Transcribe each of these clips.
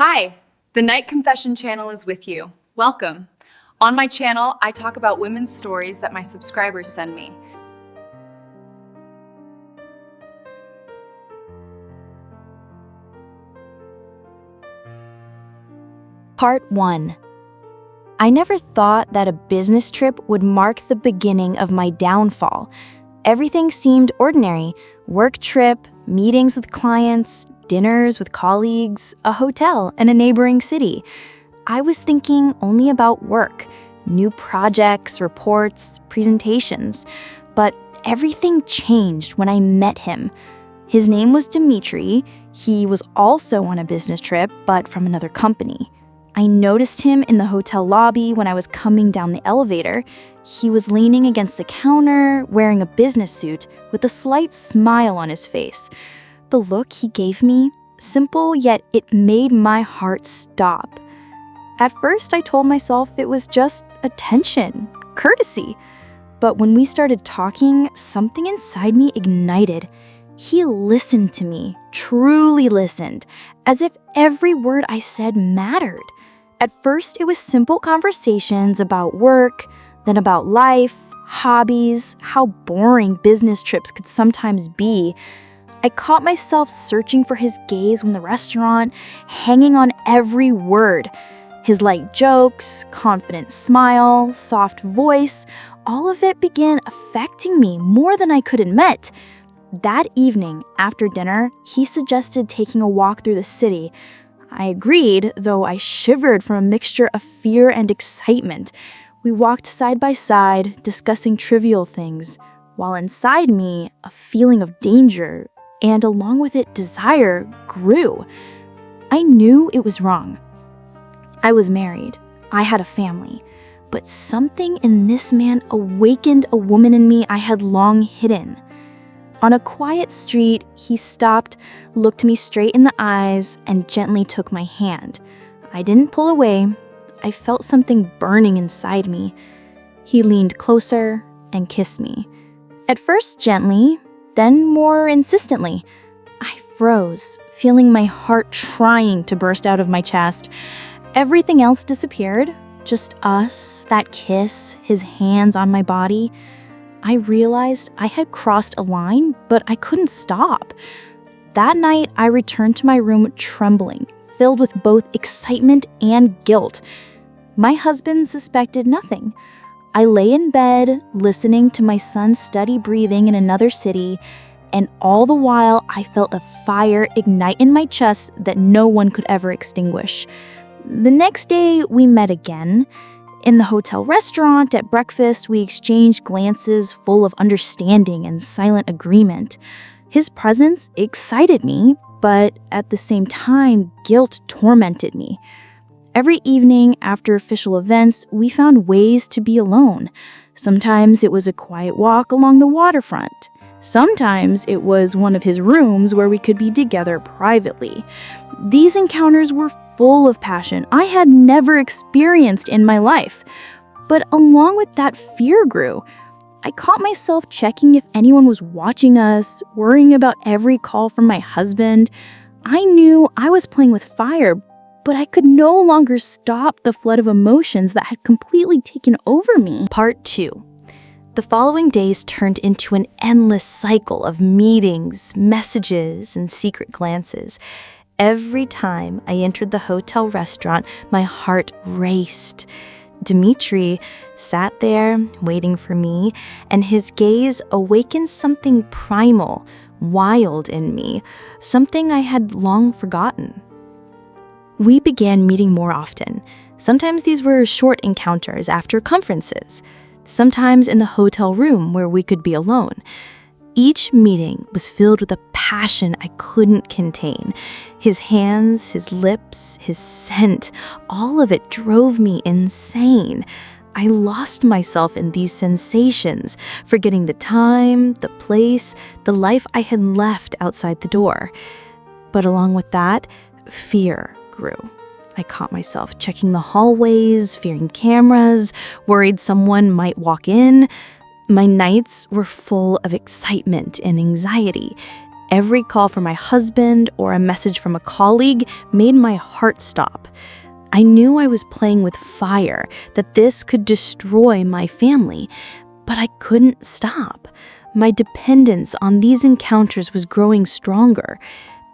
Hi, the Night Confession channel is with you. Welcome. On my channel, I talk about women's stories that my subscribers send me. Part 1. I never thought that a business trip would mark the beginning of my downfall. Everything seemed ordinary: work trip, meetings with clients, dinners with colleagues, a hotel in a neighboring city. I was thinking only about work, new projects, reports, presentations. But everything changed when I met him. His name was Dimitri. He was also on a business trip, but from another company. I noticed him in the hotel lobby when I was coming down the elevator. He was leaning against the counter, wearing a business suit, with a slight smile on his face. The look he gave me, simple, yet it made my heart stop. At first, I told myself it was just attention, courtesy. But when we started talking, something inside me ignited. He listened to me, truly listened, as if every word I said mattered. At first, it was simple conversations about work, then about life, hobbies, how boring business trips could sometimes be. I caught myself searching for his gaze in the restaurant, hanging on every word. His light jokes, confident smile, soft voice, all of it began affecting me more than I could admit. That evening, after dinner, he suggested taking a walk through the city. I agreed, though I shivered from a mixture of fear and excitement. We walked side by side, discussing trivial things, while inside me, a feeling of danger, and along with it, desire, grew. I knew it was wrong. I was married. I had a family. But something in this man awakened a woman in me I had long hidden. On a quiet street, he stopped, looked me straight in the eyes, and gently took my hand. I didn't pull away. I felt something burning inside me. He leaned closer and kissed me. At first gently, then more insistently. I froze, feeling my heart trying to burst out of my chest. Everything else disappeared, just us, that kiss, his hands on my body. I realized I had crossed a line, but I couldn't stop. That night, I returned to my room trembling, filled with both excitement and guilt. My husband suspected nothing. I lay in bed, listening to my son's steady breathing in another city, and all the while I felt a fire ignite in my chest that no one could ever extinguish. The next day, we met again. In the hotel restaurant, at breakfast, we exchanged glances full of understanding and silent agreement. His presence excited me, but at the same time, guilt tormented me. Every evening after official events, we found ways to be alone. Sometimes it was a quiet walk along the waterfront. Sometimes it was one of his rooms where we could be together privately. These encounters were full of passion I had never experienced in my life. But along with that, fear grew. I caught myself checking if anyone was watching us, worrying about every call from my husband. I knew I was playing with fire, but I could no longer stop the flood of emotions that had completely taken over me. Part 2. The following days turned into an endless cycle of meetings, messages, and secret glances. Every time I entered the hotel restaurant, my heart raced. Dimitri sat there, waiting for me, and his gaze awakened something primal, wild in me, something I had long forgotten. We began meeting more often. Sometimes these were short encounters after conferences, sometimes in the hotel room where we could be alone. Each meeting was filled with a passion I couldn't contain. His hands, his lips, his scent, all of it drove me insane. I lost myself in these sensations, forgetting the time, the place, the life I had left outside the door. But along with that, fear grew. I caught myself checking the hallways, fearing cameras, worried someone might walk in. My nights were full of excitement and anxiety. Every call from my husband or a message from a colleague made my heart stop. I knew I was playing with fire, that this could destroy my family, but I couldn't stop. My dependence on these encounters was growing stronger.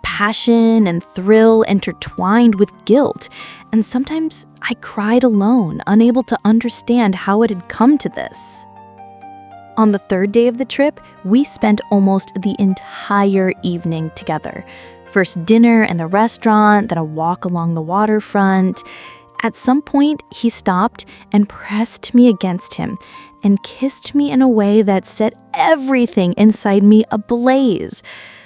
Passion and thrill intertwined with guilt, and sometimes I cried alone, unable to understand how it had come to this. On the third day of the trip, we spent almost the entire evening together. First dinner in the restaurant, then a walk along the waterfront. At some point, he stopped and pressed me against him and kissed me in a way that set everything inside me ablaze.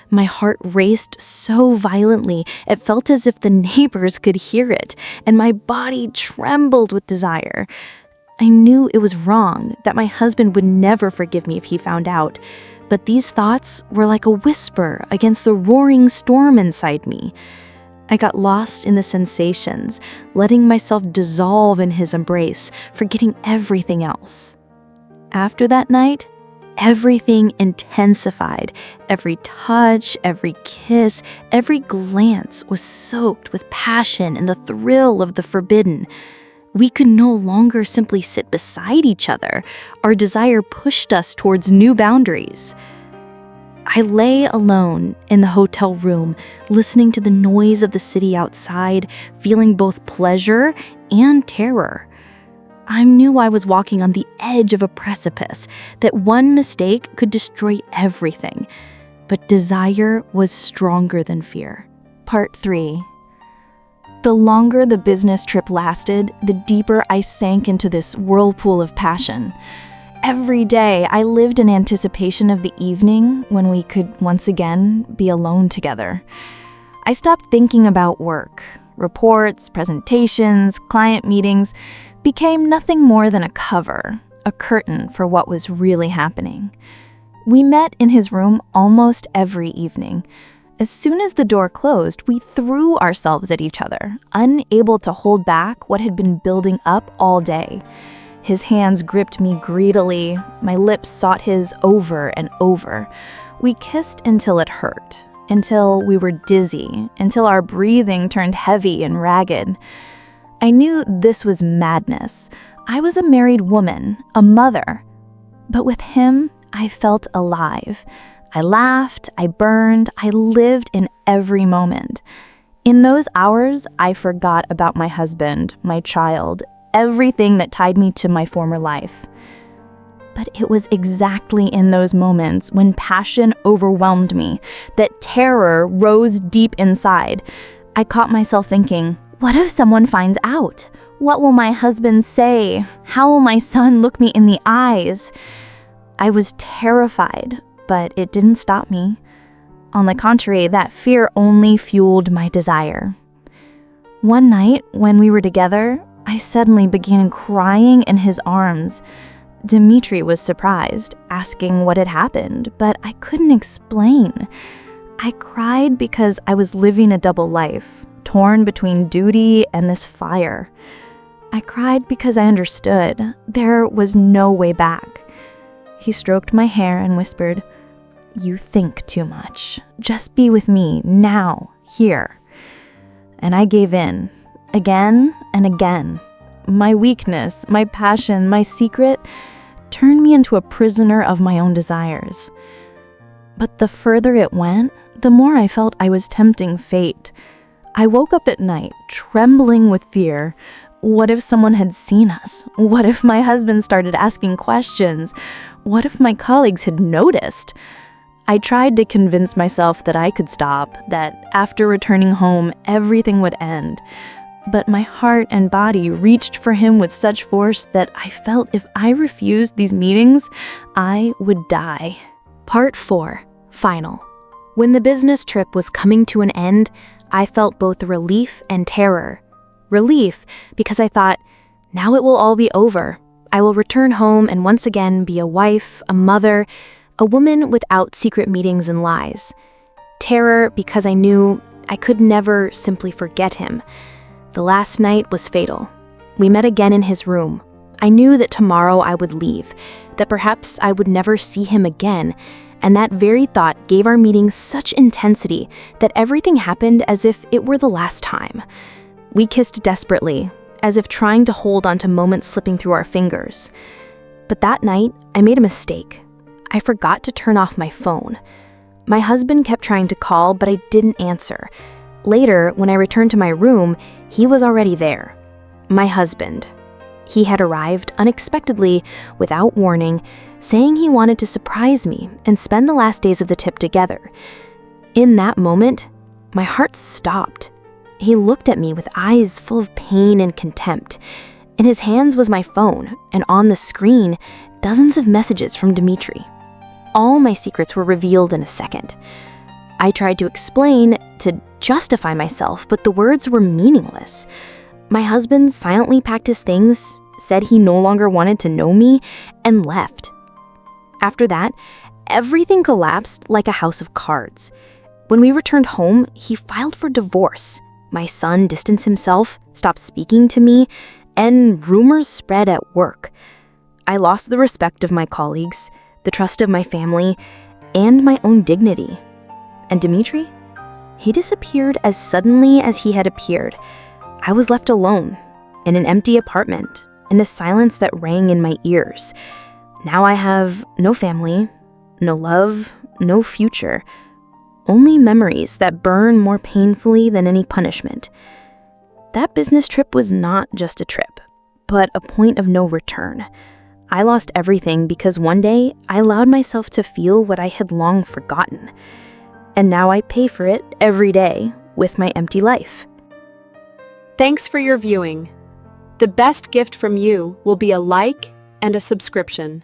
My heart raced so violently, it felt as if the neighbors could hear it, and my body trembled with desire. I knew it was wrong, that my husband would never forgive me if he found out, but these thoughts were like a whisper against the roaring storm inside me. I got lost in the sensations, letting myself dissolve in his embrace, forgetting everything else. After that night, everything intensified. Every touch, every kiss, every glance was soaked with passion and the thrill of the forbidden. We could no longer simply sit beside each other. Our desire pushed us towards new boundaries. I lay alone in the hotel room, listening to the noise of the city outside, feeling both pleasure and terror. I knew I was walking on the edge of a precipice, that one mistake could destroy everything. But desire was stronger than fear. Part 3. The longer the business trip lasted, the deeper I sank into this whirlpool of passion. Every day, I lived in anticipation of the evening when we could once again be alone together. I stopped thinking about work. Reports, presentations, client meetings became nothing more than a cover, a curtain for what was really happening. We met in his room almost every evening. As soon as the door closed, we threw ourselves at each other, unable to hold back what had been building up all day. His hands gripped me greedily. My lips sought his over and over. We kissed until it hurt, until we were dizzy, until our breathing turned heavy and ragged. I knew this was madness. I was a married woman, a mother. But with him, I felt alive. I laughed, I burned, I lived in every moment. In those hours, I forgot about my husband, my child, everything that tied me to my former life. But it was exactly in those moments when passion overwhelmed me, that terror rose deep inside. I caught myself thinking, what if someone finds out? What will my husband say? How will my son look me in the eyes? I was terrified, but it didn't stop me. On the contrary, that fear only fueled my desire. One night, when we were together, I suddenly began crying in his arms. Dmitri was surprised, asking what had happened, but I couldn't explain. I cried because I was living a double life, torn between duty and this fire. I cried because I understood there was no way back. He stroked my hair and whispered, "You think too much. Just be with me, now, here." And I gave in, again and again. My weakness, my passion, my secret turned me into a prisoner of my own desires. But the further it went, the more I felt I was tempting fate. I woke up at night, trembling with fear. What if someone had seen us? What if my husband started asking questions? What if my colleagues had noticed? I tried to convince myself that I could stop, that after returning home, everything would end. But my heart and body reached for him with such force that I felt if I refused these meetings, I would die. Part 4. Final. When the business trip was coming to an end, I felt both relief and terror. Relief, because I thought, now it will all be over. I will return home and once again be a wife, a mother, a woman without secret meetings and lies. Terror, because I knew I could never simply forget him. The last night was fatal. We met again in his room. I knew that tomorrow I would leave, that perhaps I would never see him again, and that very thought gave our meeting such intensity that everything happened as if it were the last time. We kissed desperately, as if trying to hold onto moments slipping through our fingers. But that night, I made a mistake. I forgot to turn off my phone. My husband kept trying to call, but I didn't answer. Later, when I returned to my room, he was already there. My husband. He had arrived unexpectedly, without warning, saying he wanted to surprise me and spend the last days of the trip together. In that moment, my heart stopped. He looked at me with eyes full of pain and contempt. In his hands was my phone, and on the screen, dozens of messages from Dimitri. All my secrets were revealed in a second. I tried to explain, to justify myself, but the words were meaningless. My husband silently packed his things, said he no longer wanted to know me, and left. After that, everything collapsed like a house of cards. When we returned home, he filed for divorce. My son distanced himself, stopped speaking to me, and rumors spread at work. I lost the respect of my colleagues, the trust of my family, and my own dignity. And Dimitri? He disappeared as suddenly as he had appeared. I was left alone, in an empty apartment, in a silence that rang in my ears. Now I have no family, no love, no future, only memories that burn more painfully than any punishment. That business trip was not just a trip, but a point of no return. I lost everything because one day I allowed myself to feel what I had long forgotten. And now I pay for it every day with my empty life. Thanks for your viewing. The best gift from you will be a like and a subscription.